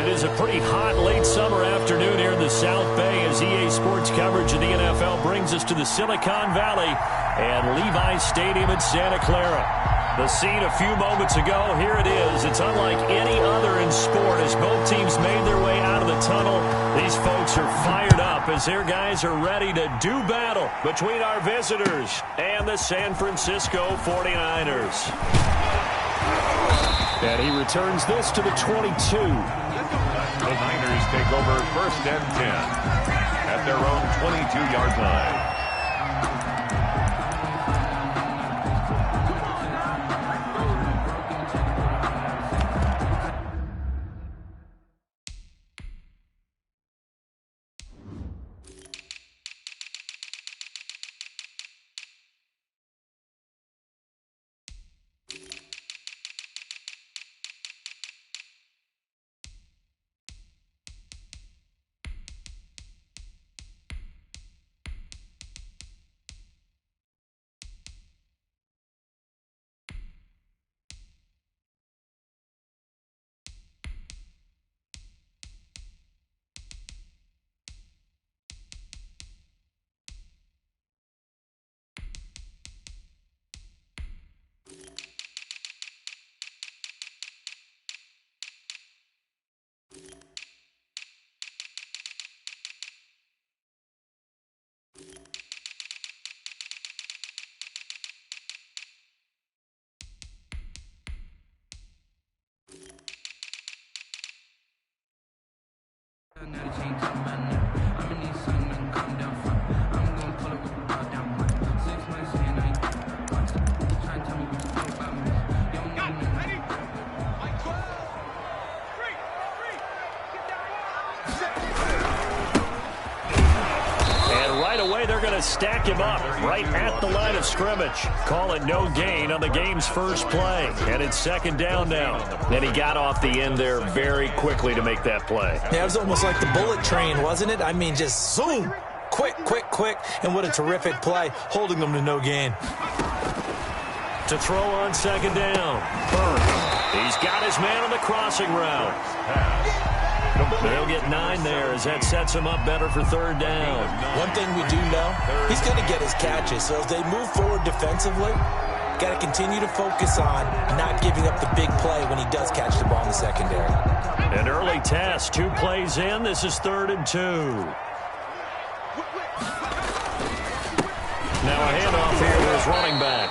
It is a pretty hot late summer afternoon here in the South Bay as EA Sports coverage of the NFL brings us to the Silicon Valley and Levi's Stadium in Santa Clara. The scene a few moments ago, here it is. It's unlike any other in sport as both teams made their way out of the tunnel. These folks are fired up as their guys are ready to do battle between our visitors and the San Francisco 49ers. And he returns this to the 22. The Niners take over 1st and 10 at their own 22-yard line. Stack him up right at the line of scrimmage. Call it no gain on the game's first play. And it's 2nd down now. And he got off the end there very quickly to make that play. Yeah, it was almost like the bullet train, wasn't it? I mean, just zoom. Quick, quick, quick. And what a terrific play, holding them to no gain. To throw on 2nd down. Burke. He's got his man on the crossing route. They'll get 9 there as that sets him up better for 3rd down. One thing we do know, he's going to get his catches. So as they move forward defensively, got to continue to focus on not giving up the big play when he does catch the ball in the secondary. An early test, 2 plays in. This is 3rd and 2. Now a handoff here to his running back.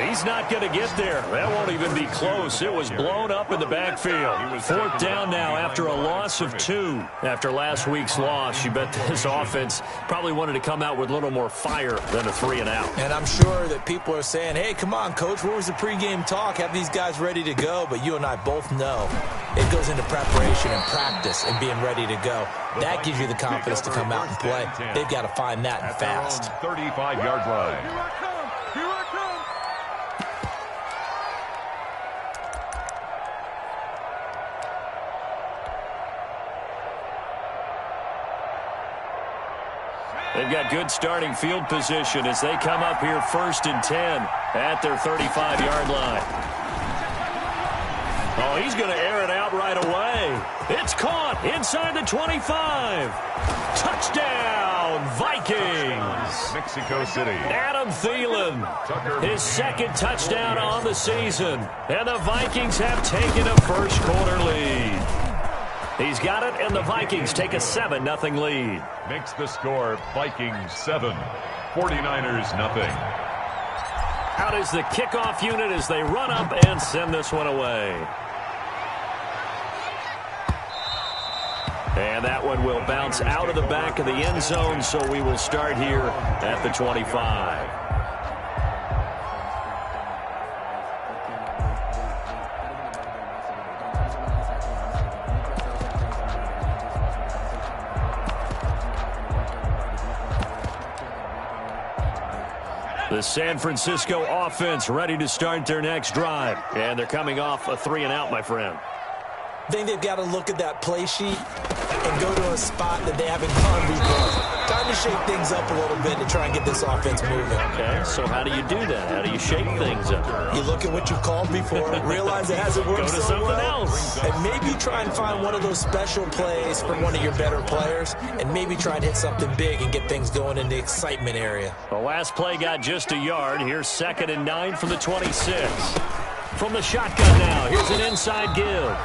He's not going to get there. That won't even be close. It was blown up in the backfield. 4th down now after a loss of 2. After last week's loss, you bet this offense probably wanted to come out with a little more fire than a 3-and-out. And I'm sure that people are saying, hey, come on, Coach, where was the pregame talk? Have these guys ready to go? But you and I both know it goes into preparation and practice and being ready to go. That gives you the confidence to come out and play. They've got to find that and fast. 35-yard line. They've got good starting field position as they come up here 1st and 10 at their 35-yard line. Oh, he's going to air it out right away. It's caught inside the 25. Touchdown, Vikings. Mexico City. Adam Thielen, his 2nd touchdown on the season. And the Vikings have taken a first-quarter lead. He's got it, and the Vikings take a 7-0 lead. Makes the score Vikings 7, 49ers nothing. Out is the kickoff unit as they run up and send this one away. And that one will bounce out of the back of the end zone, so we will start here at the 25. The San Francisco offense ready to start their next drive. And they're coming off a 3-and-out, my friend. I think they've got to look at that play sheet and go to a spot that they haven't gone before. Time to shake things up a little bit to try and get this offense moving. Okay, so how do you do that? How do you shake things up? You look at what you've called before, realize it hasn't worked so well. Go to something else. And maybe try and find one of those special plays from one of your better players, and maybe try and hit something big and get things going in the excitement area. The last play got just a yard. Here's 2nd and 9 from the 26. From the shotgun now, here's an inside give.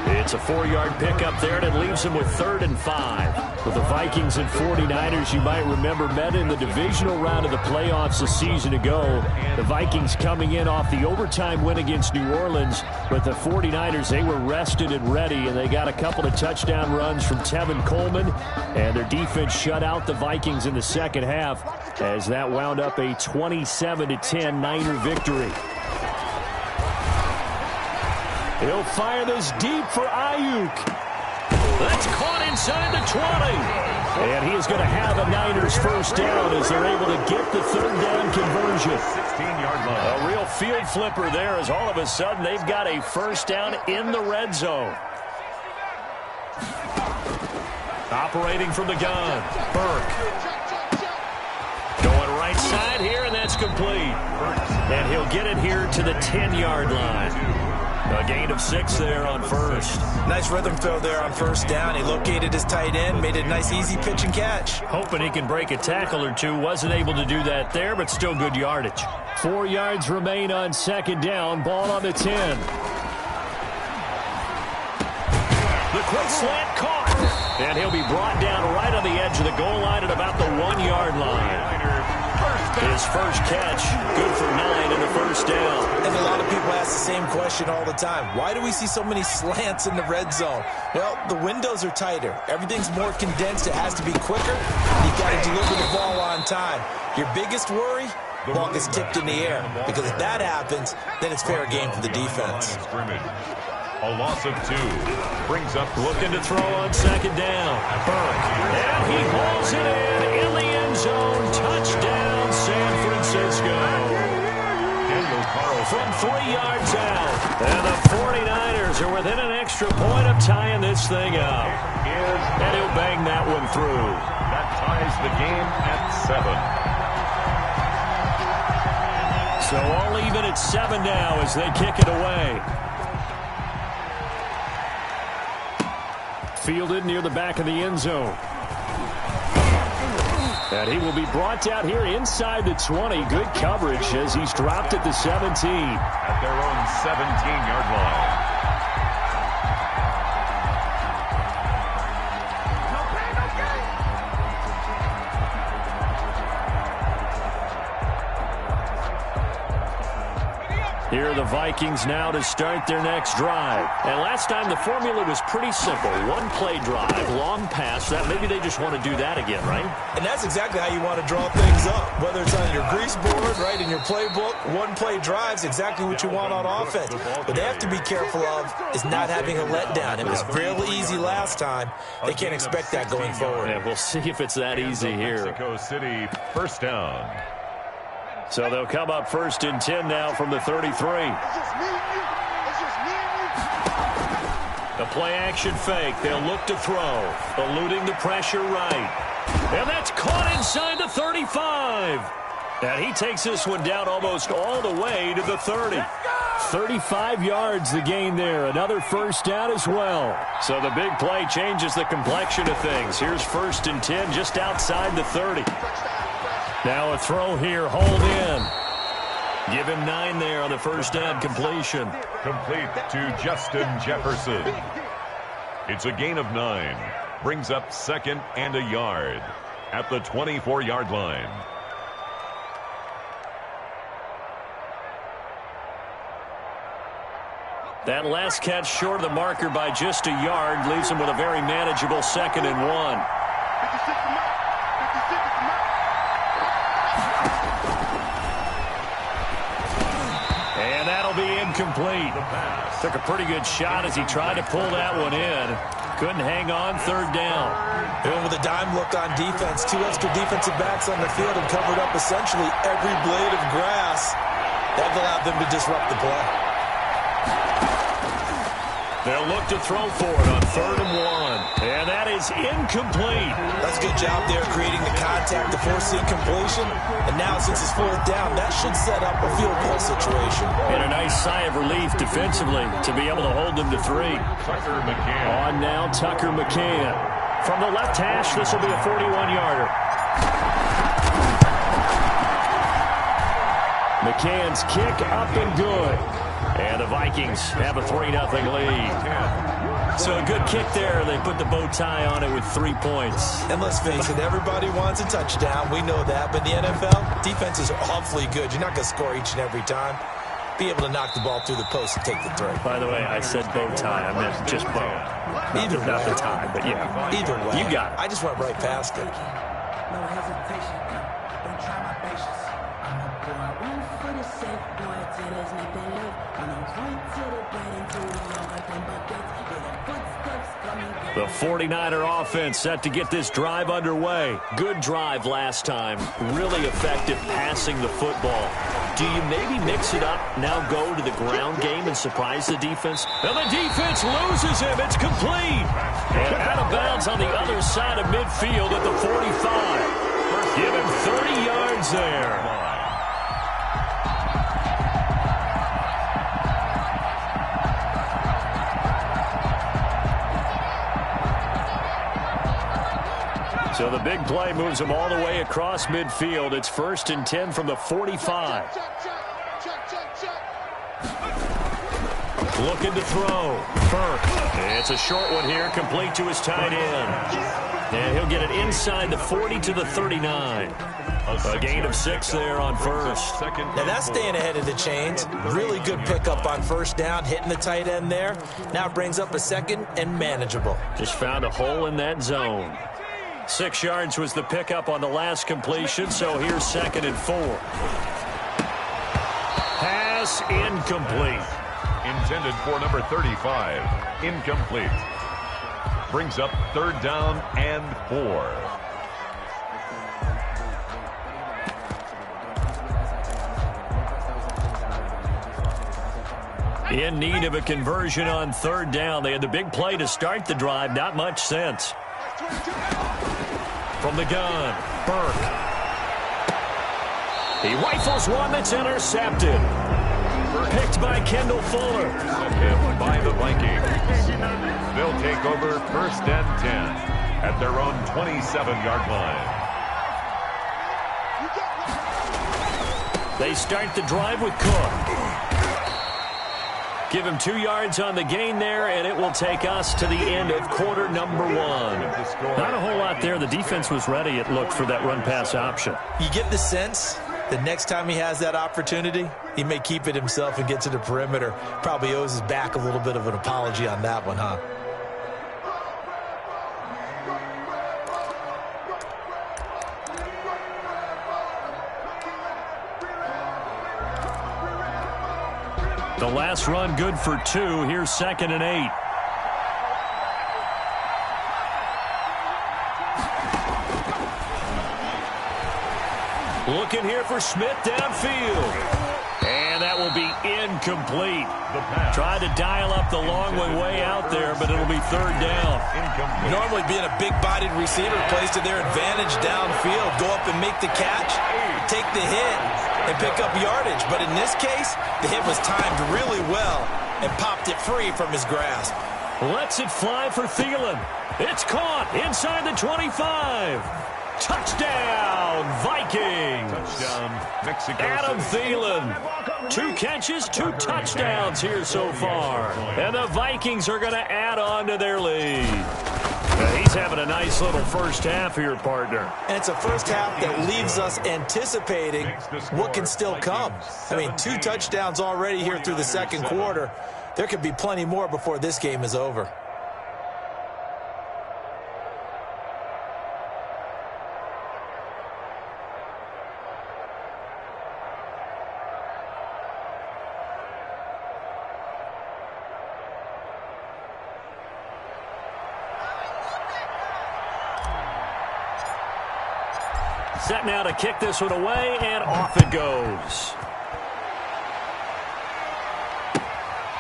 It's a 4-yard pickup there, and it leaves him with 3rd and 5. With the Vikings and 49ers, you might remember, met in the divisional round of the playoffs a season ago. The Vikings coming in off the overtime win against New Orleans, but the 49ers, they were rested and ready, and they got a couple of touchdown runs from Tevin Coleman, and their defense shut out the Vikings in the second half as that wound up a 27-10 Niner victory. He'll fire this deep for Ayuk. That's caught inside the 20. And he is going to have a Niners first down as they're able to get the 3rd down conversion. 16-yard line. A real field flipper there as all of a sudden they've got a first down in the red zone. Operating from the gun, Burke. Going right side here, and that's complete. And he'll get it here to the 10-yard line. A gain of 6 there on first. Nice rhythm throw there on first down. He located his tight end, made it a nice easy pitch and catch. Hoping he can break a tackle or two. Wasn't able to do that there, but still good yardage. 4 yards remain on 2nd down. Ball on the 10. The quick slant caught. And he'll be brought down right on the edge of the goal line at about the 1-yard line. His first catch, good for 9 in the first down. And a lot of people ask the same question all the time. Why do we see so many slants in the red zone? Well, the windows are tighter. Everything's more condensed. It has to be quicker. You've got to deliver the ball on time. Your biggest worry? Ball gets tipped in the air. Because if that happens, then it's fair game for the defense. A loss of 2 brings up looking to throw on 2nd down. Burke. And he hauls it in the end zone. Touchdown, San Francisco. Daniel Carlson from 3 yards out. And the 49ers are within an extra point of tying this thing up. And he'll bang that one through. That ties the game at 7. So all even at 7 now as they kick it away. Fielded near the back of the end zone. And he will be brought out here inside the 20. Good coverage as he's dropped at the 17. At their own 17-yard line. Here are the Vikings now to start their next drive. And last time the formula was pretty simple. 1-play drive, long pass. That maybe they just want to do that again, right? And that's exactly how you want to draw things up. Whether it's on your grease board, right, in your playbook, 1-play drive's exactly what you want on offense. What they have to be careful of is not having a letdown. It was real easy last time. They can't expect that going forward. Yeah, we'll see if it's that easy here. Mexico City, first down. So they'll come up 1st and 10 now from the 33. The play-action fake. They'll look to throw. Eluding the pressure right. And that's caught inside the 35. And he takes this one down almost all the way to the 30. 35 yards the gain there. Another first down as well. So the big play changes the complexion of things. Here's 1st and 10 just outside the 30. Now a throw here, hold in. Give him 9 there on the first down completion. Complete to Justin Jefferson. It's a gain of 9. Brings up 2nd and a yard at the 24-yard line. That last catch short of the marker by just a yard leaves him with a very manageable 2nd and 1. Incomplete. Took a pretty good shot as he tried to pull that one in. Couldn't hang on, 3rd down. And with a dime look on defense, 2 extra defensive backs on the field and covered up essentially every blade of grass. That allowed them to disrupt the play. They'll look to throw for it on 3rd and 1. And is incomplete. That's a good job there creating the contact to force the incompletion. And now since it's fourth down, that should set up a field goal situation. And a nice sigh of relief defensively to be able to hold them to 3. Tucker McCann. On now, Tucker McCann. From the left hash, this will be a 41-yarder. McCann's kick up and good. And the Vikings have a 3-0 lead. So a good kick there. They put the bow tie on it with 3 points. And let's face it, everybody wants a touchdown. We know that. But in the NFL, defenses are awfully good. You're not going to score each and every time. Be able to knock the ball through the post and take the throw. By the way, I said bow tie. I meant just bow. Either way. Not the tie, but yeah. Either way. You got it. I just went right past it. No hesitation. Don't try my patience. I'm a boy. I went for the safe boy. Till there's nothing left. I'm a point to the bed into the yard. Then buckets. With the footsteps coming. The 49er offense set to get this drive underway. Good drive last time. Really effective passing the football. Do you maybe mix it up, now go to the ground game and surprise the defense? And the defense loses him. It's complete. And out of bounds on the other side of midfield at the 45. Give him 30 yards there. So the big play moves them all the way across midfield. It's 1st and 10 from the 45. Looking to throw. Burke. It's a short one here, complete to his tight end. And he'll get it inside the 40 to the 39. A gain of 6 there on first. Now that's staying ahead of the chains. Really good pickup on first down, hitting the tight end there. Now it brings up a second and manageable. Just found a hole in that zone. 6 yards was the pickup on the last completion, so here's 2nd and 4. Pass incomplete. Intended for number 35. Incomplete. Brings up 3rd down and 4. In need of a conversion on 3rd down. They had the big play to start the drive. Not much sense. From the gun, Burke. He rifles one that's intercepted. Picked by Kendall Fuller. Hit by the Vikings. They'll take over 1st and 10 at their own 27-yard line. They start the drive with Cook. Give him 2 yards on the gain there, and it will take us to the end of quarter number 1. Not a whole lot there. The defense was ready, it looked, for that run-pass option. You get the sense the next time he has that opportunity, he may keep it himself and get to the perimeter. Probably owes his back a little bit of an apology on that one, huh? The last run good for 2. Here's 2nd and 8. Looking here for Smith downfield. And that will be incomplete. Tried to dial up the long one way out there, but it'll be 3rd down. Normally being a big-bodied receiver plays to their advantage downfield. Go up and make the catch, take the hit, and pick up yardage. But in this case, the hit was timed really well and popped it free from his grasp. Lets it fly for Thielen. It's caught inside the 25. Touchdown, Vikings. Touchdown, Mexico. Adam Thielen. 2 catches, 2 touchdowns here so far. And the Vikings are going to add on to their lead. He's having a nice little first half here, partner. And it's a first half that leaves us anticipating what can still come. I mean, 2 touchdowns already here through the second quarter. There could be plenty more before this game is over. Set now to kick this one away, and off it goes.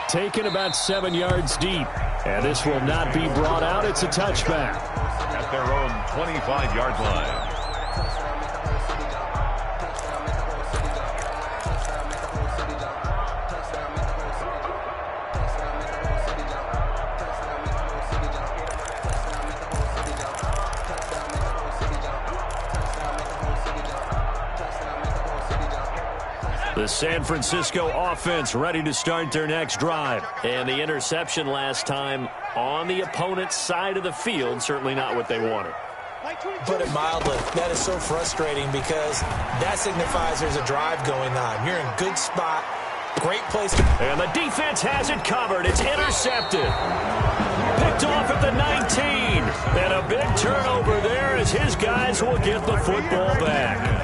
Taken about 7 yards deep. And this will not be brought out. It's a touchback. At their own 25-yard line. The San Francisco offense ready to start their next drive. And the interception last time on the opponent's side of the field, certainly not what they wanted. Put it mildly, that is so frustrating because that signifies there's a drive going on. You're in a good spot, great place to... And the defense has it covered. It's intercepted. Picked off at the 19. And a big turnover there as his guys will get the football back.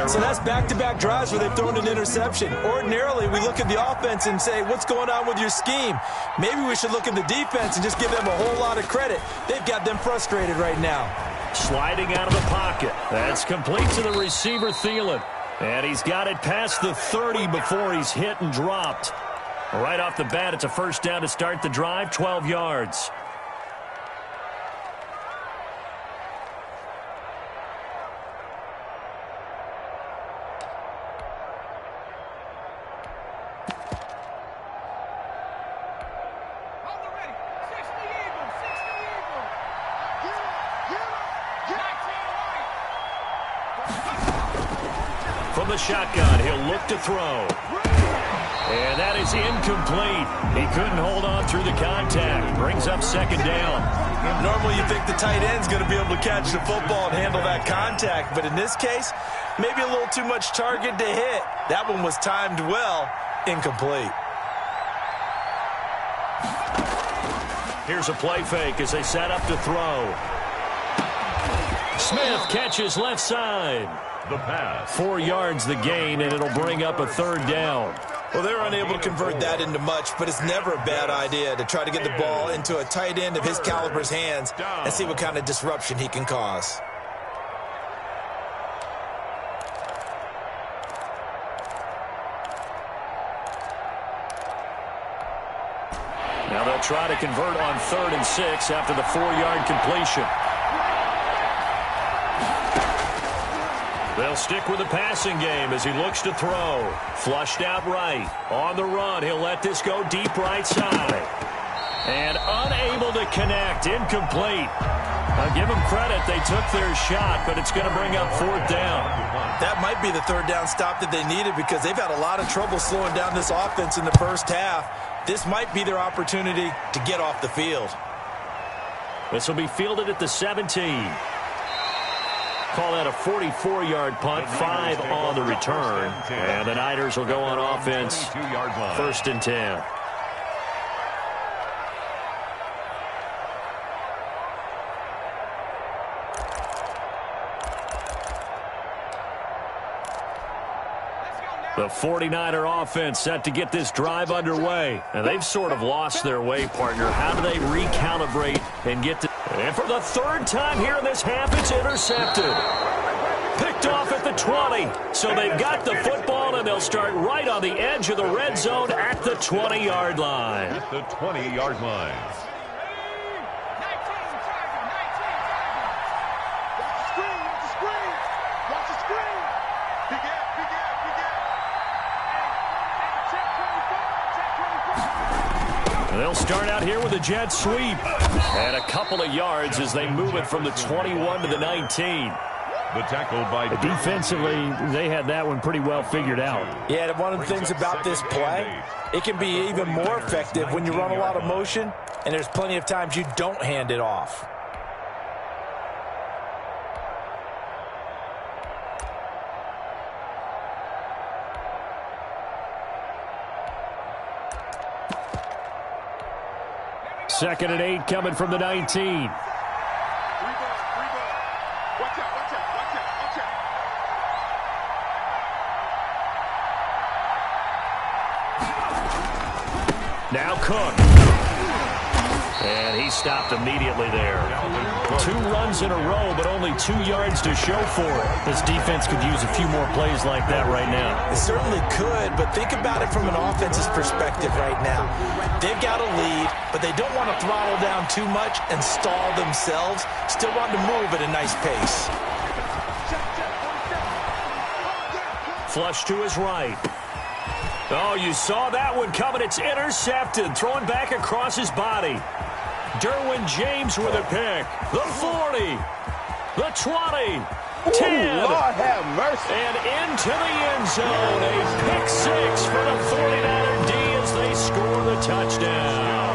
So that's back-to-back drives where they've thrown an interception. Ordinarily, we look at the offense and say, what's going on with your scheme? Maybe we should look at the defense and just give them a whole lot of credit. They've got them frustrated right now. Sliding out of the pocket. That's complete to the receiver, Thielen. And he's got it past the 30 before he's hit and dropped. Right off the bat, it's a first down to start the drive, 12 yards. From the shotgun, he'll look to throw. And that is incomplete. He couldn't hold on through the contact. Brings up second down. Normally you think the tight end's going to be able to catch the football and handle that contact. But in this case, maybe a little too much target to hit. That one was timed well. Incomplete. Here's a play fake as they set up to throw. Smith catches left side. The pass. 4 yards the gain, and it'll bring up a third down. Well, they're unable to convert that into much, but it's never a bad idea to try to get the ball into a tight end of his caliber's hands and see what kind of disruption he can cause. Now they'll try to convert on 3rd and 6 after the 4-yard completion. They'll stick with the passing game as he looks to throw. Flushed out right. On the run, he'll let this go deep right side. And unable to connect. Incomplete. I'll give them credit. They took their shot, but it's going to bring up 4th down. That might be the 3rd down stop that they needed because they've had a lot of trouble slowing down this offense in the first half. This might be their opportunity to get off the field. This will be fielded at the 17. Call that a 44-yard punt, 5 on the return. And the Niners will go on offense, 1st and 10. The 49er offense set to get this drive underway. And they've sort of lost their way, partner. How do they recalibrate and get to... And for the 3rd time here in this half, it's intercepted. Picked off at the 20. So they've got the football, and they'll start right on the edge of the red zone at the 20-yard line. At the 20-yard line. They'll start out here with a jet sweep. And a couple of yards as they move it from the 21 to the 19. The tackle by... Defensively, they had that one pretty well figured out. Yeah, and one of the things about this play, it can be even more effective when you run a lot of motion, and there's plenty of times you don't hand it off. Second and 8 coming from the 19. Now Cook. And he stopped immediately there. 2 runs in a row, but only 2 yards to show for it. This defense could use a few more plays like that right now. It certainly could, but think about it from an offense's perspective right now. They've got a lead, but they don't want to throttle down too much and stall themselves. Still want to move at a nice pace. Flush to his right. Oh, you saw that one coming. It's intercepted. Throwing back across his body. Derwin James with a pick. The 40. The 20. 10. Lord have mercy. And into the end zone. A pick 6 for the 49er D as they score the touchdown.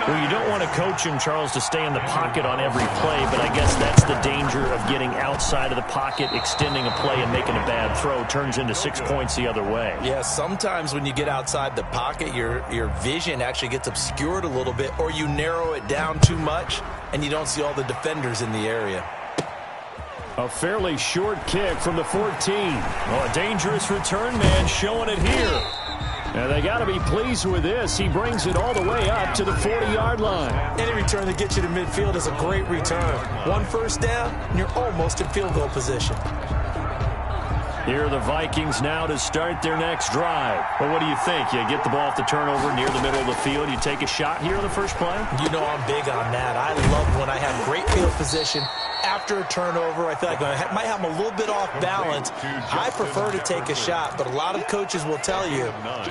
Well, you don't want to coach him, Charles, to stay in the pocket on every play, but I guess that's the danger of getting outside of the pocket, extending a play, and making a bad throw. Turns into 6 points the other way. Yeah, sometimes when you get outside the pocket, your vision actually gets obscured a little bit, or you narrow it down too much, and you don't see all the defenders in the area. A fairly short kick from the 14. Oh, a dangerous return man showing it here. And they got to be pleased with this. He brings it all the way up to the 40-yard line. Any return that gets you to midfield is a great return. 1 first down, and you're almost in field goal position. Here are the Vikings now to start their next drive. Well, what do you think? You get the ball off the turnover near the middle of the field. You take a shot here on the first play? You know I'm big on that. I love when I have great field position. After a turnover, I feel like I might have them a little bit off balance. I prefer to take a shot, but a lot of coaches will tell you,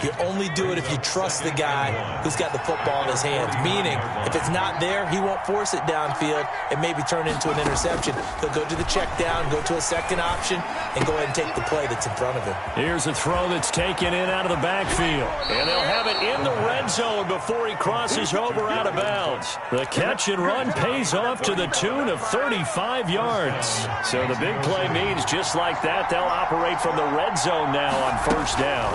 you only do it if you trust the guy who's got the football in his hands. Meaning, if it's not there, he won't force it downfield and maybe turn into an interception. He'll go to the check down, go to a second option, and go ahead and take the play that's in front of him. Here's a throw that's taken in out of the backfield. And they'll have it in the red zone before he crosses over out of bounds. The catch and run pays off to the tune of 35 yards. So the big play means just like that, they'll operate from the red zone now on first down.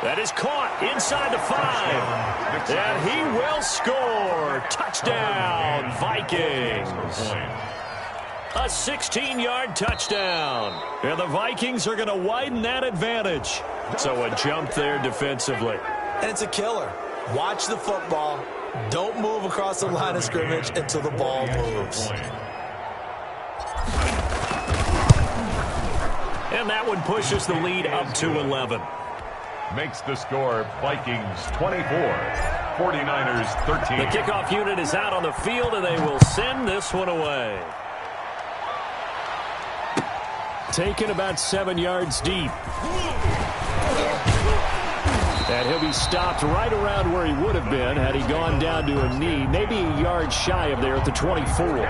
That is caught inside the 5. And he will score. Touchdown, Vikings. A 16-yard touchdown. And the Vikings are going to widen that advantage. So a jump there defensively. And it's a killer. Watch the football. Don't move across the line of scrimmage until the ball moves. And that one pushes the lead up to 11. Makes the score Vikings 24, 49ers 13. The kickoff unit is out on the field, and they will send this one away. Taken about 7 yards deep. And he'll be stopped right around where he would have been had he gone down to a knee, maybe a yard shy of there at the 24.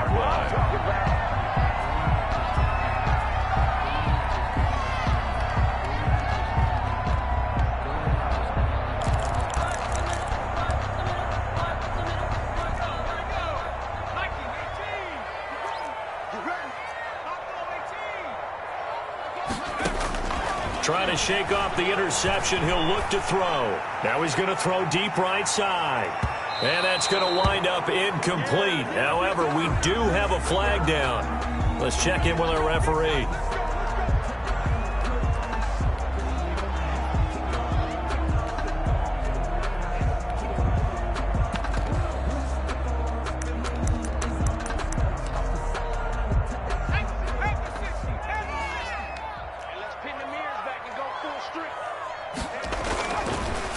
Trying to shake off the interception. He'll look to throw. Now he's going to throw deep right side. And that's going to wind up incomplete. However, we do have a flag down. Let's check in with our referee.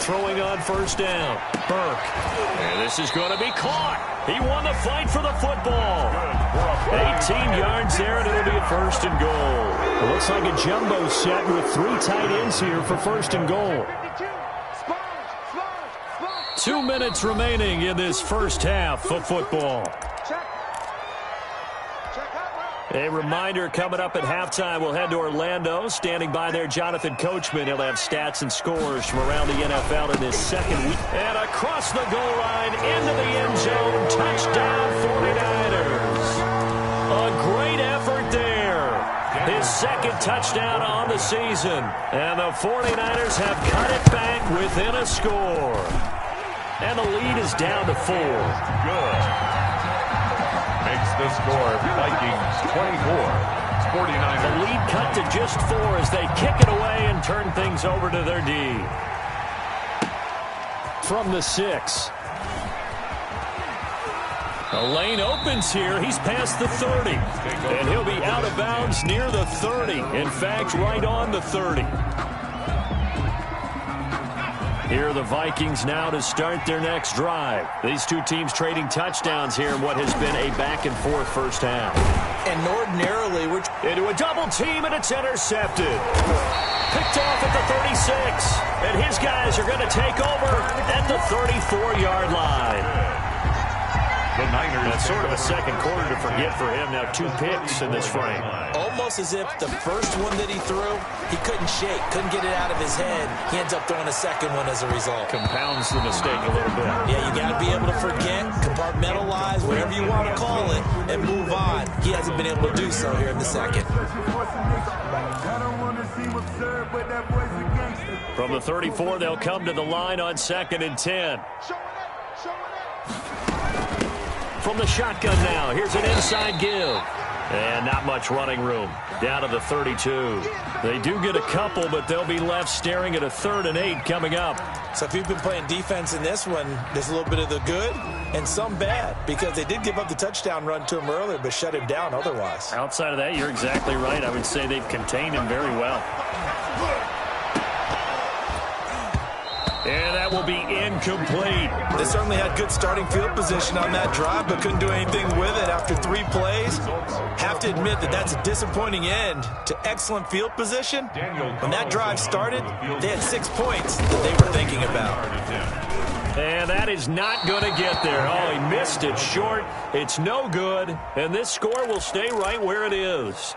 Throwing on first down. Burke. And this is going to be caught. He won the fight for the football. 18 yards there, and it'll be a first and goal. It looks like a jumbo set with 3 tight ends here for first and goal. 2 minutes remaining in this first half of football. A reminder coming up at halftime, we'll head to Orlando. Standing by there, Jonathan Coachman. He'll have stats and scores from around the NFL in this second week. And across the goal line, into the end zone, touchdown 49ers. A great effort there. His second touchdown on the season. And the 49ers have cut it back within a score. And the lead is down to 4. Good. Makes the score Vikings 24, 49ers. The lead cut to just 4 as they kick it away and turn things over to their D. from the 6. The lane opens here. He's past the 30. And he'll be out of bounds near the 30. In fact, right on the 30. Here are the Vikings now to start their next drive. These two teams trading touchdowns here in what has been a back-and-forth first half. And ordinarily, we're into a double team, and it's intercepted. Picked off at the 36. And his guys are going to take over at the 34-yard line. The Niners. That's sort of a second quarter to forget for him. Now 2 picks in this frame. Almost as if the first one that he threw, he couldn't shake, couldn't get it out of his head. He ends up throwing a second one as a result. Compounds the mistake a little bit. Yeah, you got to be able to forget, compartmentalize, whatever you want to call it, and move on. He hasn't been able to do so here in the second. From the 34, they'll come to the line on 2nd and 10. From the shotgun now, here's an inside give. And not much running room. Down to the 32. They do get a couple, but they'll be left staring at a 3rd and 8 coming up. So if you've been playing defense in this one, there's a little bit of the good and some bad, because they did give up the touchdown run to him earlier, but shut him down otherwise. Outside of that, you're exactly right. I would say they've contained him very well. And that will be incomplete. They certainly had good starting field position on that drive, but couldn't do anything with it after 3 plays. Have to admit that that's a disappointing end to excellent field position. When that drive started, they had 6 points that they were thinking about. And that is not going to get there. Oh, he missed it short. It's no good. And this score will stay right where it is.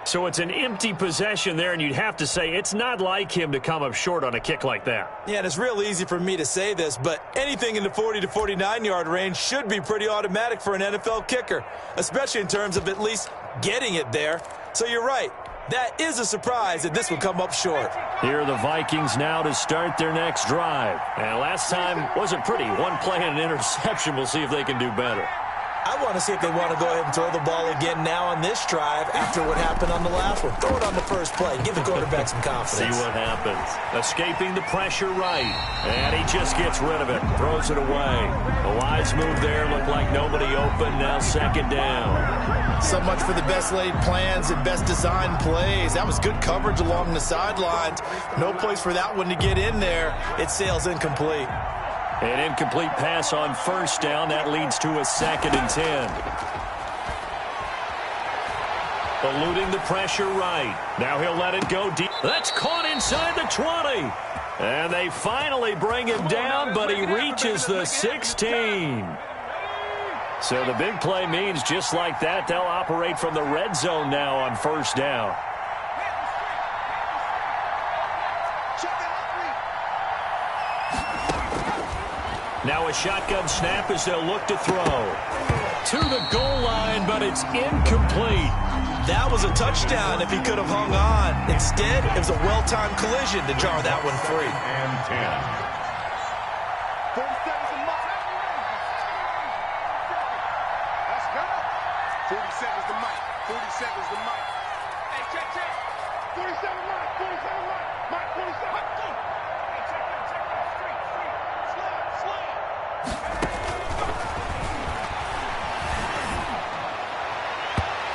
So it's an empty possession there, and you'd have to say it's not like him to come up short on a kick like that. Yeah, and it's real easy for me to say this, but anything in the 40 to 49-yard range should be pretty automatic for an NFL kicker, especially in terms of at least getting it there. So you're right. That is a surprise that this will come up short. Here are the Vikings now to start their next drive. And last time wasn't pretty. 1 play and an interception. We'll see if they can do better. I want to see if they want to go ahead and throw the ball again now on this drive after what happened on the last one. Throw it on the first play. Give the quarterback some confidence. See what happens. Escaping the pressure right. And he just gets rid of it. Throws it away. The wise move there. Looked like nobody open. Now 2nd down. So much for the best laid plans and best designed plays. That was good coverage along the sidelines. No place for that one to get in there. It sails incomplete. An incomplete pass on 1st down. That leads to a 2nd and 10. Eluding the pressure right. Now he'll let it go deep. That's caught inside the 20. And they finally bring him down, but he reaches the 16. So the big play means just like that, they'll operate from the red zone now on 1st down. Now a shotgun snap as they'll look to throw. To the goal line, but it's incomplete. That was a touchdown if he could have hung on. Instead, it was a well-timed collision to jar that one free. And 10.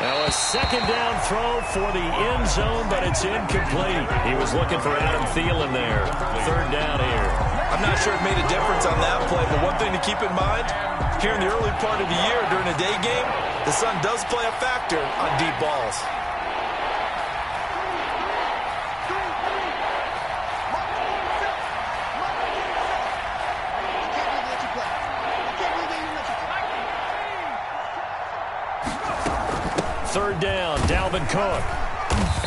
Now a 2nd down throw for the end zone, but it's incomplete. He was looking for Adam Thielen there. 3rd down here. I'm not sure it made a difference on that play, but one thing to keep in mind, here in the early part of the year during a day game, the sun does play a factor on deep balls. Third down, Dalvin Cook.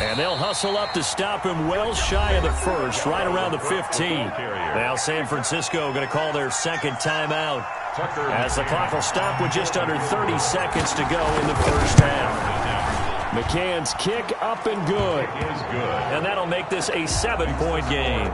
And they'll hustle up to stop him well shy of the 1st, right around the 15. Now San Francisco going to call their 2nd timeout as the clock will stop with just under 30 seconds to go in the 1st half. McCann's kick up and good. And that'll make this a 7-point game.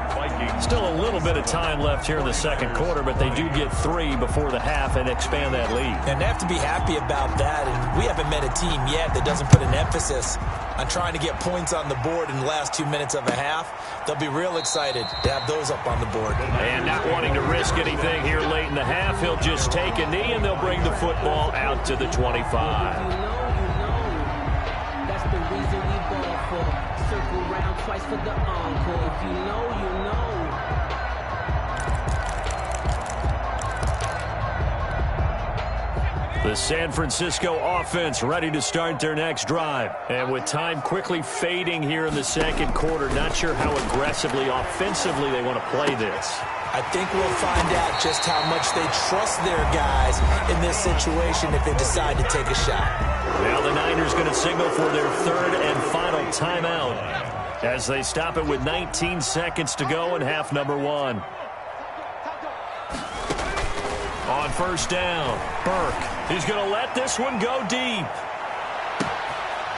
Still a little bit of time left here in the 2nd quarter, but they do get 3 before the half and expand that lead. And they have to be happy about that. And we haven't met a team yet that doesn't put an emphasis on trying to get points on the board in the last 2 minutes of a half, they'll be real excited to have those up on the board. And not wanting to risk anything here late in the half, he'll just take a knee, and they'll bring the football out to the 25. That's the reason we ball for. Circle round twice for the encore. If you know, you know. The San Francisco offense ready to start their next drive. And with time quickly fading here in the second quarter, not sure how aggressively, offensively they want to play this. I think we'll find out just how much they trust their guys in this situation if they decide to take a shot. Now the Niners going to signal for their third and final timeout as they stop it with 19 seconds to go in half number one. On first down, Burke. He's going to let this one go deep.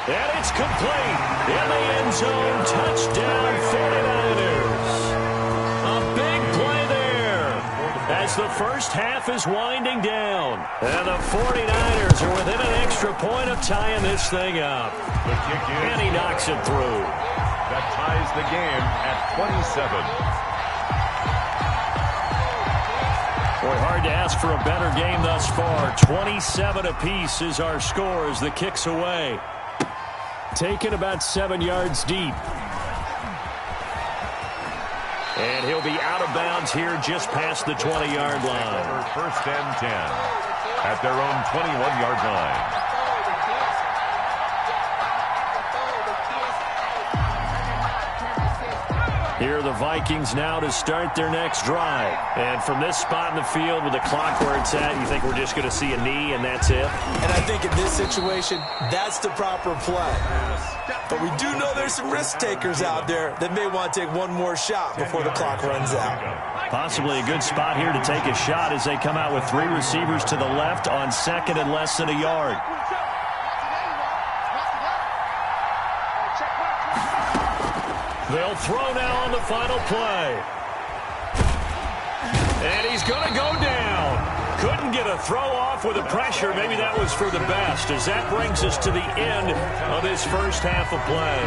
And it's complete. In the end zone, touchdown 49ers. A big play there as the first half is winding down. And the 49ers are within an extra point of tying this thing up. And he knocks it through. That ties the game at 27. Boy, hard to ask for a better game thus far. 27 apiece is our score as the kick's away. Taken about 7 yards deep. And he'll be out of bounds here just past the 20-yard line. First and 10 at their own 21-yard line. Here are the Vikings now to start their next drive. And from this spot in the field with the clock where it's at, you think we're just going to see a knee and that's it? And I think in this situation, that's the proper play. But we do know there's some risk takers out there that may want to take one more shot before the clock runs out. Possibly a good spot here to take a shot as they come out with 3 receivers to the left on second and less than a yard. They'll throw now on the final play. And he's going to go down. Couldn't get a throw off with the pressure. Maybe that was for the best, as that brings us to the end of this first half of play.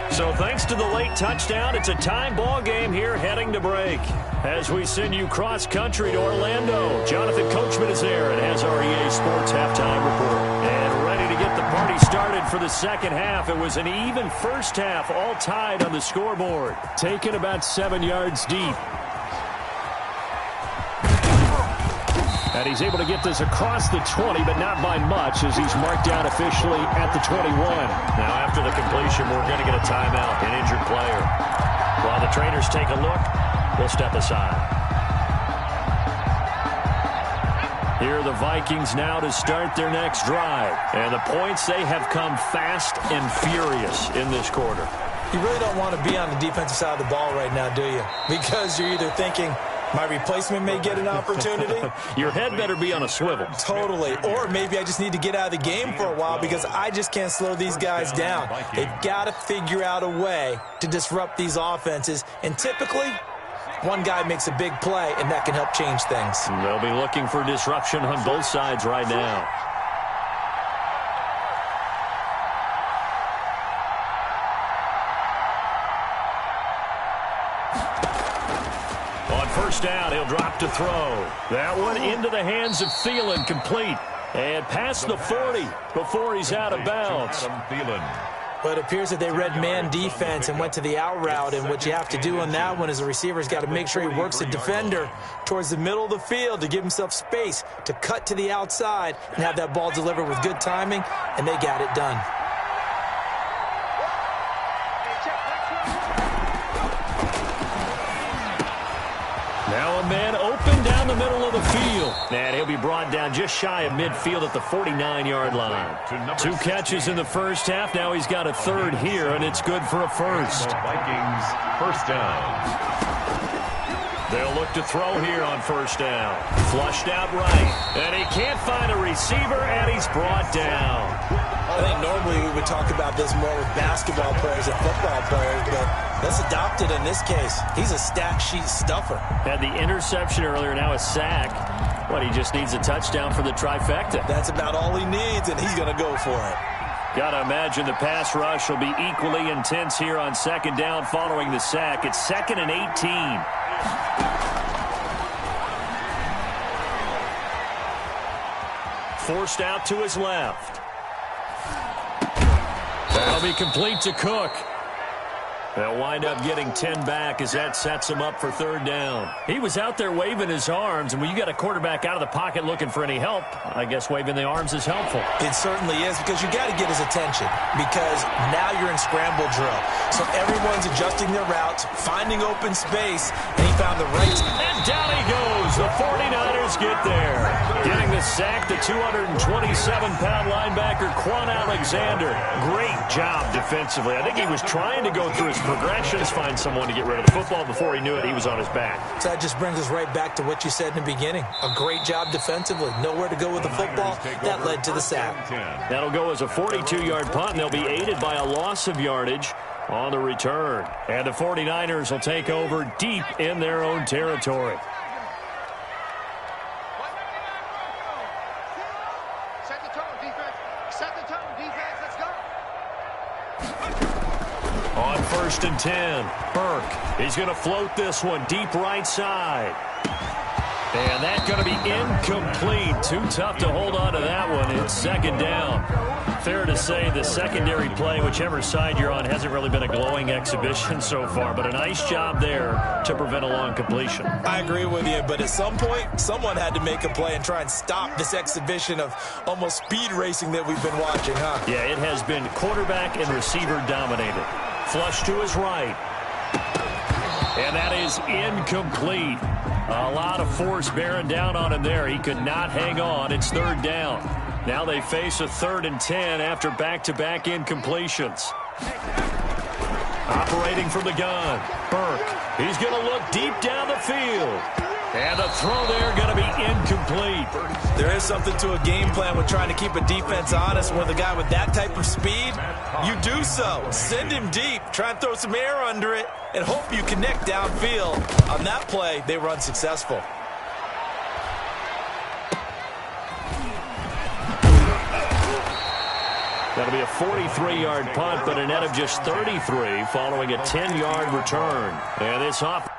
So thanks to the late touchdown, it's a time ball game here heading to break. As we send you cross-country to Orlando, Jonathan Coachman is there and has our EA Sports halftime report. And ready to get the party started for the second half. It was an even first half, all tied on the scoreboard. Taken about 7 yards deep. And he's able to get this across the 20, but not by much, as he's marked down officially at the 21. Now, after the completion, we're going to get a timeout, an injured player. While the trainers take a look, we'll step aside. Here are the Vikings now to start their next drive. And the points, they have come fast and furious in this quarter. You really don't want to be on the defensive side of the ball right now, do you? Because you're either thinking, my replacement may get an opportunity. Your head better be on a swivel. Totally. Or maybe I just need to get out of the game for a while because I just can't slow these guys down. They've got to figure out a way to disrupt these offenses. And typically, one guy makes a big play, and that can help change things. They'll be looking for disruption on both sides right now. First down, he'll drop to throw. That one into the hands of Thielen, complete. And past the 40 before he's out of bounds. But it appears that they read man defense and went to the out route, and what you have to do on that one is the receiver's got to make sure he works the defender towards the middle of the field to give himself space to cut to the outside and have that ball delivered with good timing, and they got it done. Now a man open down the middle of the field. And he'll be brought down just shy of midfield at the 49-yard line. 2 catches in the first half. Now he's got a third here, and it's good for a first. Vikings, first down. They'll look to throw here on first down. Flushed out right. And he can't find a receiver, and he's brought down. I think normally we would talk about this more with basketball players and football players, but let's adopt it in this case. He's a stat sheet stuffer. Had the interception earlier, now a sack. But he just needs a touchdown for the trifecta. That's about all he needs, and he's going to go for it. Got to imagine the pass rush will be equally intense here on second down following the sack. It's 2nd and 18. Forced out to his left. That'll be complete to Cook. They'll wind up getting 10 back as that sets him up for third down. He was out there waving his arms, and when you got a quarterback out of the pocket looking for any help, I guess waving the arms is helpful. It certainly is, because you got to get his attention, because now you're in scramble drill. So everyone's adjusting their routes, finding open space, and he found the right. And down he goes. The 49ers get there. Getting the sack, the 227-pound linebacker, Quan Alexander. Great job defensively. I think he was trying to go through his progressions, find someone to get rid of the football. Before he knew it, he was on his back. So that just brings us right back to what you said in the beginning. A great job defensively. Nowhere to go with the football. That led to the sack. That'll go as a 42-yard punt, and they'll be aided by a loss of yardage on the return. And the 49ers will take over deep in their own territory. Set the tone, defense. Set the tone, defense. Let's go. On 1st and 10, Burke. He's going to float this one deep right side. And that's going to be incomplete. Too tough to hold on to that one. It's second down. Fair to say the secondary play, whichever side you're on, hasn't really been a glowing exhibition so far, but a nice job there to prevent a long completion. I agree with you, but at some point, someone had to make a play and try and stop this exhibition of almost speed racing that we've been watching, huh? Yeah, it has been quarterback and receiver dominated. Flush to his right. And that is incomplete. A lot of force bearing down on him there. He could not hang on. It's third down. Now they face a 3rd and 10 after back-to-back incompletions. Operating from the gun, Burke. He's going to look deep down the field. And the throw there going to be incomplete. There is something to a game plan with trying to keep a defense honest. With a guy with that type of speed, you do so. Send him deep. Try and throw some air under it and hope you connect downfield. On that play, they were unsuccessful. That'll be a 43-yard punt, but a net of just 33 following a 10-yard return. And it's off.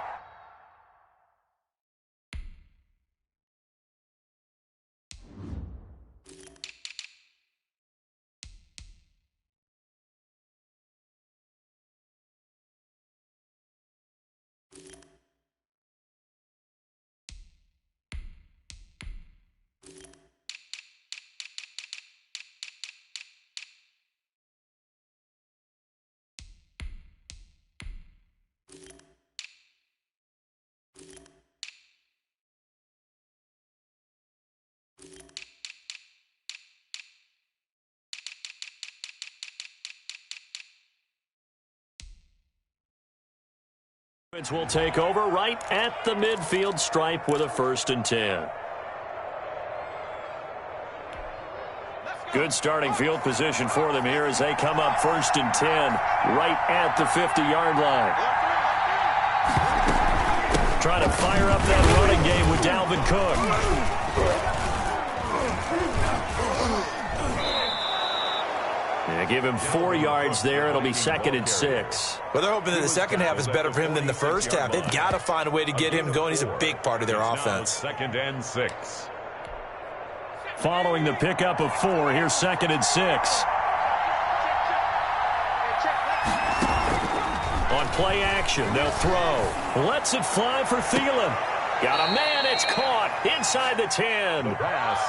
Will take over right at the midfield stripe with a 1st and 10. Good starting field position for them here as they come up 1st and 10 right at the 50-yard line. Trying to fire up that running game with Dalvin Cook. Give him 4 yards there. It'll be 2nd and 6. Well, they're hoping that the second half is better for him than the first half. They've got to find a way to get him going. He's a big part of their offense. 2nd and 6. Following the pickup of 4, here's 2nd and 6. On play action, they'll throw. Lets it fly for Thielen. Got a man, it's caught inside the 10.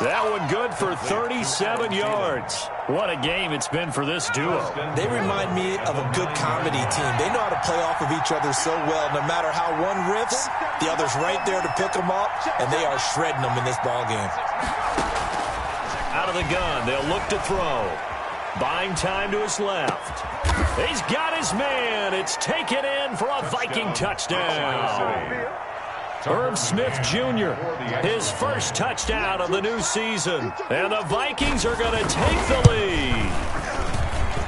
That one good for 37 yards. What a game it's been for this duo. They remind me of a good comedy team. They know how to play off of each other so well. No matter how one riffs, the other's right there to pick them up, and they are shredding them in this ballgame. Out of the gun, they'll look to throw. Buying time to his left. He's got his man. It's taken in for a Viking touchdown. Herb Smith Jr., his first touchdown of the new season. And the Vikings are going to take the lead.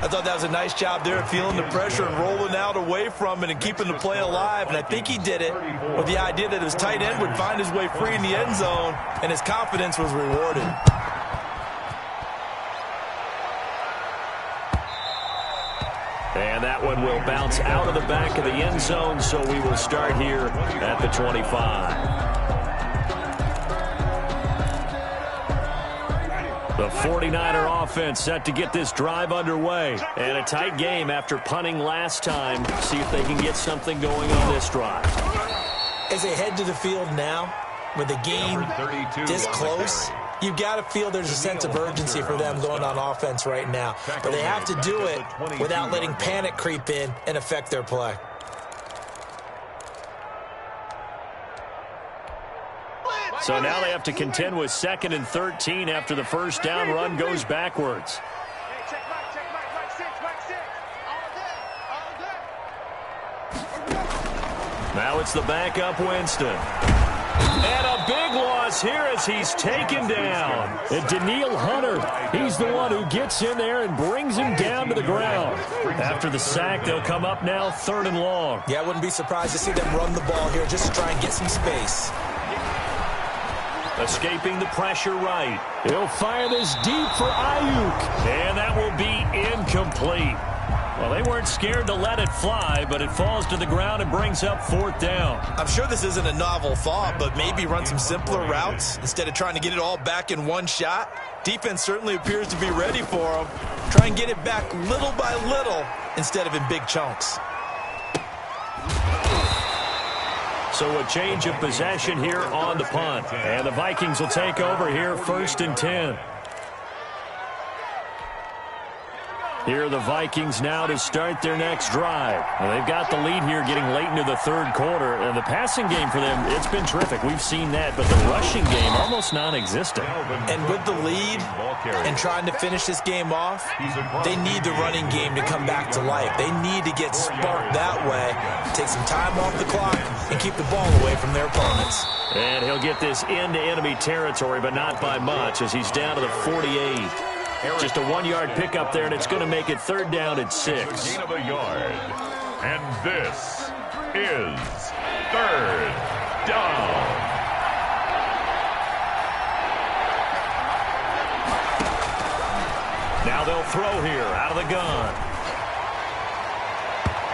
I thought that was a nice job there at feeling the pressure and rolling out away from it and keeping the play alive. And I think he did it with the idea that his tight end would find his way free in the end zone, and his confidence was rewarded. And that one will bounce out of the back of the end zone, so we will start here at the 25. The 49er offense set to get this drive underway. And a tight game after punting last time. See if they can get something going on this drive. As they head to the field now, with the game this close, you've got to feel there's a sense of urgency for them going on offense right now. But they have to do it without letting panic creep in and affect their play. So now they have to contend with 2nd and 13 after the first down run goes backwards. Now it's the backup Winston. And a big loss here as he's taken down. And Daniil Hunter, he's the one who gets in there and brings him down to the ground. After the sack, they'll come up now 3rd and long. Yeah, I wouldn't be surprised to see them run the ball here just to try and get some space. Escaping the pressure right. He'll fire this deep for Ayuk. And that will be incomplete. Well, they weren't scared to let it fly, but it falls to the ground and brings up 4th down. I'm sure this isn't a novel thought, but maybe run some simpler routes instead of trying to get it all back in one shot. Defense certainly appears to be ready for them. Try and get it back little by little instead of in big chunks. So a change of possession here on the punt. And the Vikings will take over here 1st and 10. Here are the Vikings now to start their next drive. Well, they've got the lead here getting late into the 3rd quarter. And the passing game for them, it's been terrific. We've seen that. But the rushing game, almost non-existent. And with the lead and trying to finish this game off, they need the running game to come back to life. They need to get sparked that way, take some time off the clock, and keep the ball away from their opponents. And he'll get this into enemy territory, but not by much, as he's down to the 48. Just a 1-yard pickup there, and it's going to make it 3rd down at 6. Gain of a yard. And this is 3rd down. Now they'll throw here out of the gun.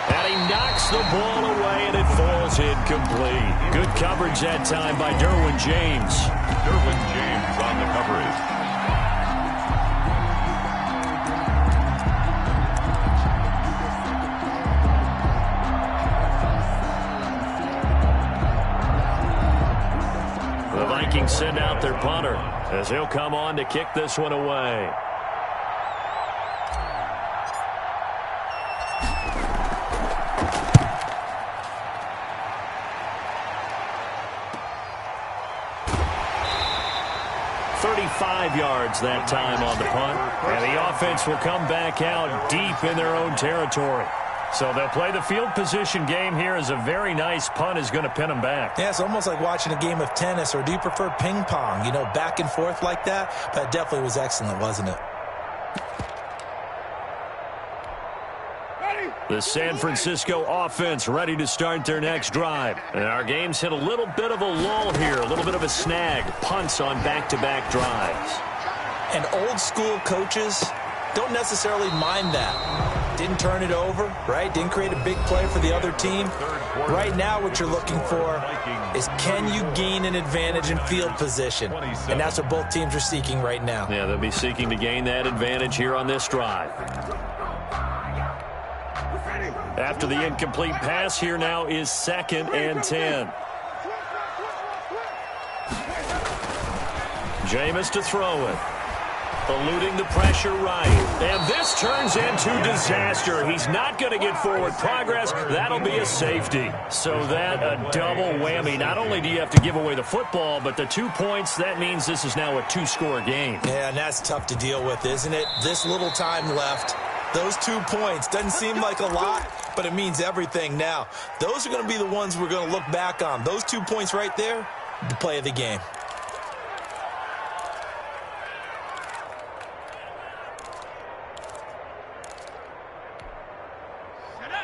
And he knocks the ball away, and it falls incomplete. Good coverage that time by Derwin James. Derwin James on the coverage. The Vikings send out their punter as he'll come on to kick this one away. Yards that time on the punt, and the offense will come back out deep in their own territory. So they'll play the field position game here as a very nice punt is going to pin them back. Yeah, it's almost like watching a game of tennis, or do you prefer ping pong? You know, back and forth like that? But it definitely was excellent, wasn't it? The San Francisco offense ready to start their next drive. And our game's hit a little bit of a lull here, a little bit of a snag. Punts on back-to-back drives. And old-school coaches don't necessarily mind that. Didn't turn it over, right? Didn't create a big play for the other team. Right now what you're looking for is, can you gain an advantage in field position? And that's what both teams are seeking right now. Yeah, they'll be seeking to gain that advantage here on this drive. After the incomplete pass, here now is 2nd and 10. Jameis to throw it. Eluding the pressure right. And this turns into disaster. He's not going to get forward progress. That'll be a safety. So that a double whammy. Not only do you have to give away the football, but the 2 points, that means this is now a 2-score game. Yeah, and that's tough to deal with, isn't it? This little time left. Those 2 points doesn't seem like a lot, but it means everything now. Those are going to be the ones we're going to look back on. Those 2 points right there, the play of the game.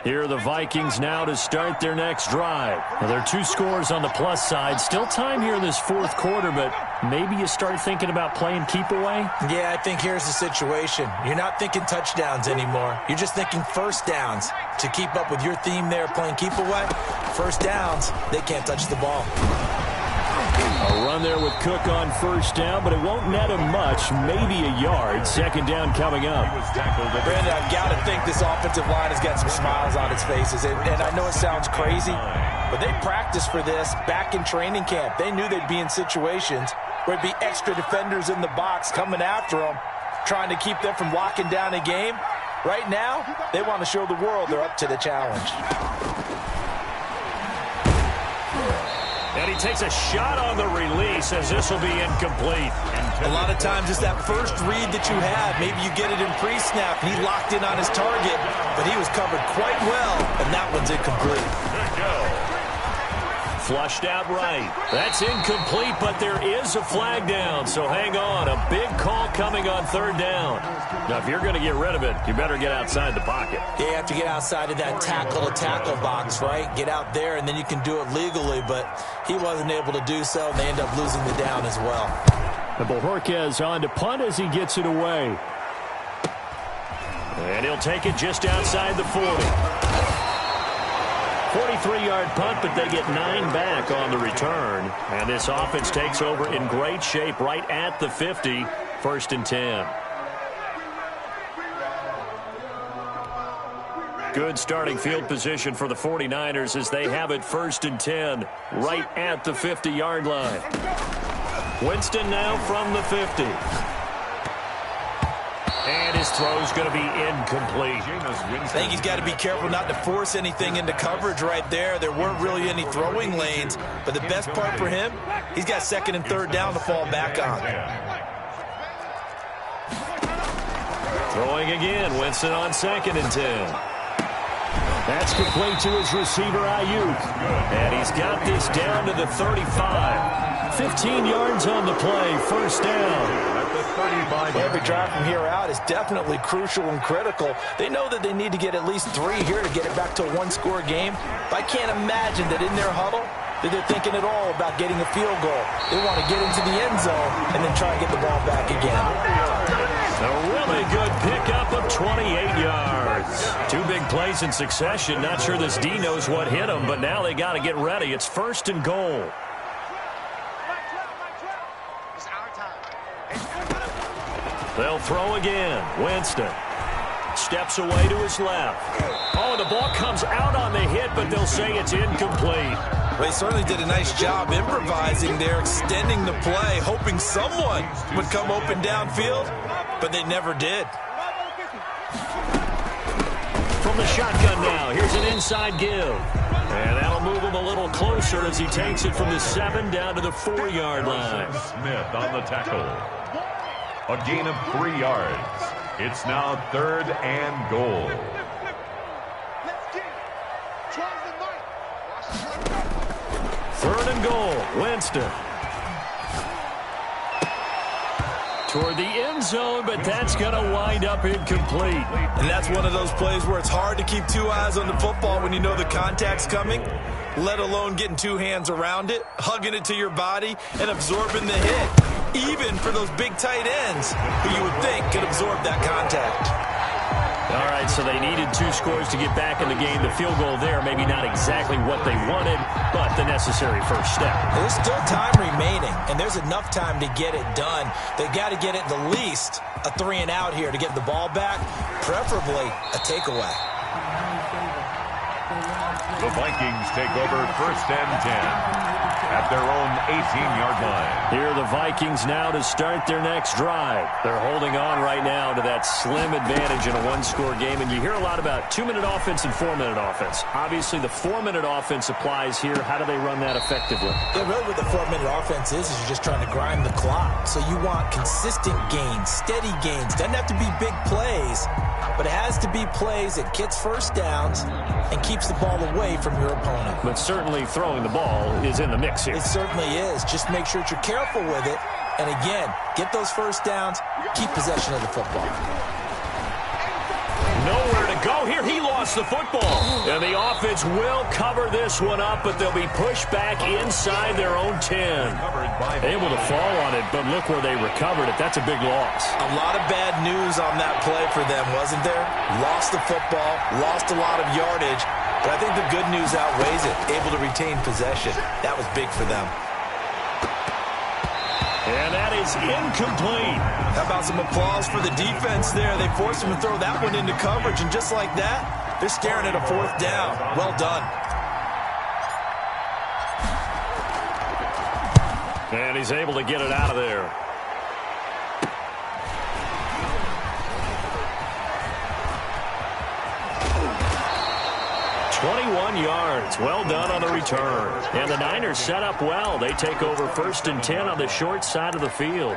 Here are the Vikings now to start their next drive. Well, there are 2 scores on the plus side. Still time here in this 4th quarter, but maybe you start thinking about playing keep away? Yeah, I think here's the situation. You're not thinking touchdowns anymore. You're just thinking first downs. To keep up with your theme there, playing keep away, first downs, they can't touch the ball. A run there with Cook on first down, but it won't net him much, maybe a yard. Second down coming up. Brandon, I've got to think this offensive line has got some smiles on its faces. And I know it sounds crazy, but they practiced for this back in training camp. They knew they'd be in situations where it'd be extra defenders in the box coming after them, trying to keep them from locking down a game. Right now, they want to show the world they're up to the challenge. And he takes a shot on the release as this will be incomplete. A lot of times it's that first read that you have. Maybe you get it in pre-snap, and he locked in on his target, but he was covered quite well, and that one's incomplete. Flushed out right. That's incomplete, but there is a flag down, so hang on. A big call coming on third down. Now, if you're going to get rid of it, you better get outside the pocket. Yeah, you have to get outside of that tackle-to-tackle box, right? Get out there, and then you can do it legally, but he wasn't able to do so, and they end up losing the down as well. And Bojorquez on to punt as he gets it away. And he'll take it just outside the 40. 43-yard punt, but they get 9 back on the return. And this offense takes over in great shape right at the 50, 1st and 10. Good starting field position for the 49ers as they have it 1st and 10 right at the 50-yard line. Winston now from the 50. And his throw's going to be incomplete. I think he's got to be careful not to force anything into coverage right there. There weren't really any throwing lanes, but the best part for him, he's got 2nd and 3rd down to fall back on. Throwing again, Winston on 2nd and 10. That's complete to his receiver, Ayuk. And he's got this down to the 35. 15 yards on the play, 1st down. Every drive from here out is definitely crucial and critical. They know that they need to get at least 3 here to get it back to a 1-score game. But I can't imagine that in their huddle that they're thinking at all about getting a field goal. They want to get into the end zone and then try and get the ball back again. A really good pickup of 28 yards. 2 big plays in succession. Not sure this D knows what hit him, but now they got to get ready. It's 1st and goal. They'll throw again. Winston steps away to his left. Oh, the ball comes out on the hit, but they'll say it's incomplete. Well, he certainly did a nice job improvising there, extending the play, hoping someone would come open downfield, but they never did. From the shotgun now, here's an inside give. And that'll move him a little closer as he takes it from the 7 down to the 4-yard line. Smith on the tackle. A gain of 3 yards. It's now 3rd and goal. 3rd and goal. Winston. Toward the end zone, but that's going to wind up incomplete. And that's one of those plays where it's hard to keep 2 eyes on the football when you know the contact's coming, let alone getting 2 hands around it, hugging it to your body, and absorbing the hit. Even for those big tight ends who you would think could absorb that contact. All right, so they needed 2 scores to get back in the game. The field goal there, maybe not exactly what they wanted, but the necessary first step. There's still time remaining, and there's enough time to get it done. They got to get it the least a 3 and out here to get the ball back, preferably a takeaway. The Vikings take over 1st and 10 at their own 18-yard line. Here are the Vikings now to start their next drive. They're holding on right now to that slim advantage in a 1-score game, and you hear a lot about 2-minute offense and 4-minute offense. Obviously, the 4-minute offense applies here. How do they run that effectively? Yeah, really what the 4-minute offense is you're just trying to grind the clock. So you want consistent gains, steady gains. Doesn't have to be big plays, but it has to be plays that gets first downs and keeps the ball away from your opponent. But certainly throwing the ball is in the mix here. It certainly is. Just make sure that you're careful with it. And again, get those first downs, keep possession of the football. Nowhere to go here. He lost the football. And the offense will cover this one up, but they'll be pushed back inside their own 10. Able to fall on it, but look where they recovered it. That's a big loss. A lot of bad news on that play for them, wasn't there? Lost the football, lost a lot of yardage, but I think the good news outweighs it. Able to retain possession. That was big for them. And that is incomplete. How about some applause for the defense there? They forced him to throw that one into coverage, and just like that, they're staring at a 4th down. Well done. And he's able to get it out of there. 21 yards. Well done on the return. And the Niners set up well. They take over 1st and 10 on the short side of the field.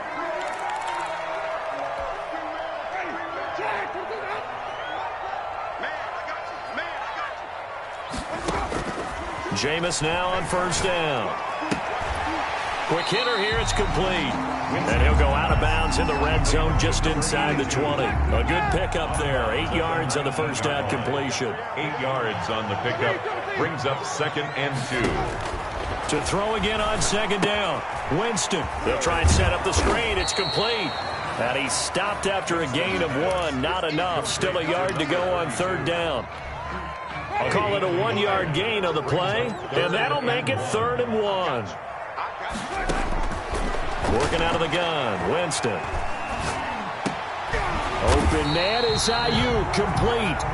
Jameis now on 1st down. Quick hitter here. It's complete. And he'll go out of bounds in the red zone just inside the 20. A good pickup there. 8 yards on the 1st down completion. 8 yards on the pickup. Brings up 2nd and 2. To throw again on 2nd down. Winston. They'll try and set up the screen. It's complete. And he stopped after a gain of 1. Not enough. Still a yard to go on 3rd down. I'll call it a 1-yard gain on the play. And that'll make it 3rd and 1. Working out of the gun, Winston. Open man is Ayuk, complete.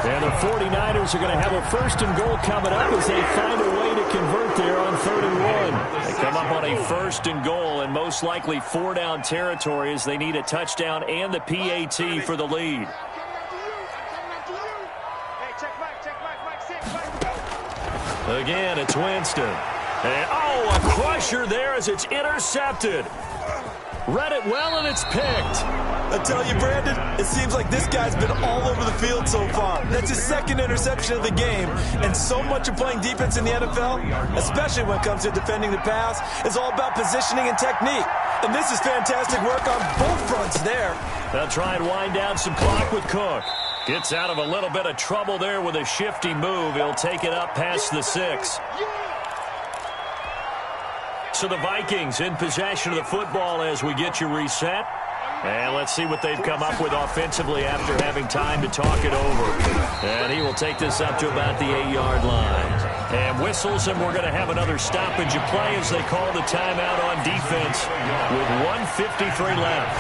And the 49ers are going to have a 1st and goal coming up as they find a way to convert there on 3rd and 1. They come up on a 1st and goal and most likely 4-down territory as they need a touchdown and the PAT for the lead. Again, it's Winston. And, a crusher there as it's intercepted. Read it well, and it's picked. I tell you, Brandon, it seems like this guy's been all over the field so far. That's his 2nd interception of the game. And so much of playing defense in the NFL, especially when it comes to defending the pass, is all about positioning and technique. And this is fantastic work on both fronts there. They'll try and wind down some clock with Cook. Gets out of a little bit of trouble there with a shifty move. He'll take it up past the 6. So the Vikings in possession of the football as we get you reset. And let's see what they've come up with offensively after having time to talk it over. And he will take this up to about the 8-yard line. And whistles, and we're going to have another stoppage of play as they call the timeout on defense with 1:53 left.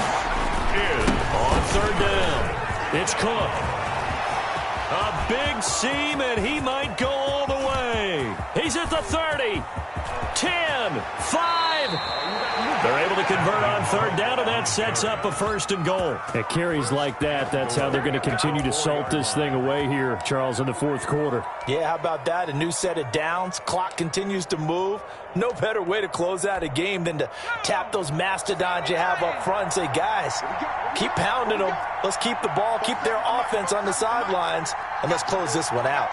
On 3rd down, it's Cook. A big seam, and he might go all the way. He's at the 30. 10, 5. They're able to convert on 3rd down, and that sets up a 1st and goal. At carries like that, that's how they're going to continue to salt this thing away here, Charles, in the 4th quarter. Yeah, how about that? A new set of downs. Clock continues to move. No better way to close out a game than to tap those mastodons you have up front and say, guys, keep pounding them. Let's keep the ball, keep their offense on the sidelines, and let's close this one out.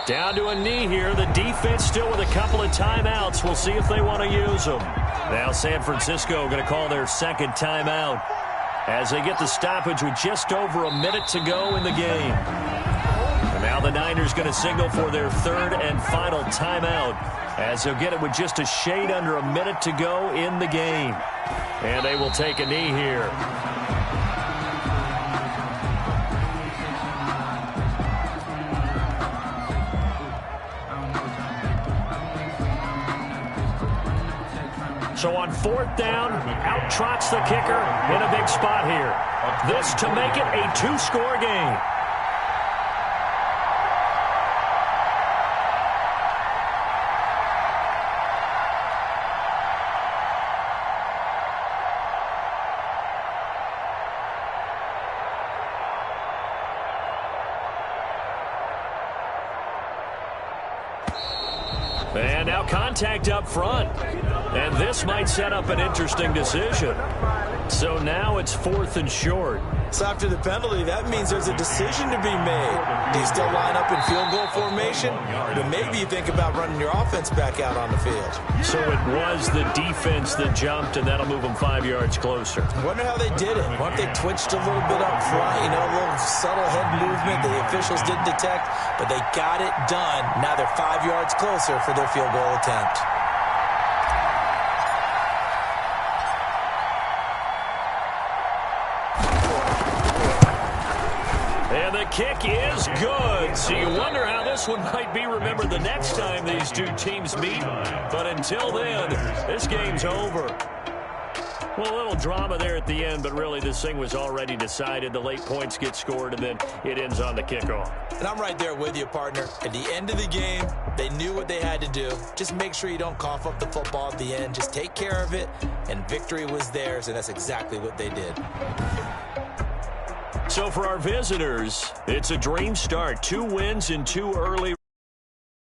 Down to a knee here. The defense still with a couple of timeouts. We'll see if they want to use them. Now San Francisco going to call their 2nd timeout as they get the stoppage with just over a minute to go in the game. And now the Niners going to signal for their 3rd and final timeout as they'll get it with just a shade under a minute to go in the game. And they will take a knee here. So on 4th down, out trots the kicker in a big spot here. This to make it a 2-score game. And now contact up front. And this might set up an interesting decision. So now it's 4th and short. So after the penalty, that means there's a decision to be made. Do you still line up in field goal formation? But maybe you think about running your offense back out on the field. So it was the defense that jumped, and that'll move them 5 yards closer. I wonder how they did it. What if they twitched a little bit up front, a little subtle head movement the officials didn't detect, but they got it done. Now they're 5 yards closer for their field goal attempt. And the kick is good. So you wonder how this one might be remembered the next time these two teams meet. But until then, this game's over. Well, a little drama there at the end, but really this thing was already decided. The late points get scored, and then it ends on the kickoff. And I'm right there with you, partner. At the end of the game, they knew what they had to do. Just make sure you don't cough up the football at the end. Just take care of it, and victory was theirs, and that's exactly what they did. So for our visitors, it's a dream start. 2 wins in 2 early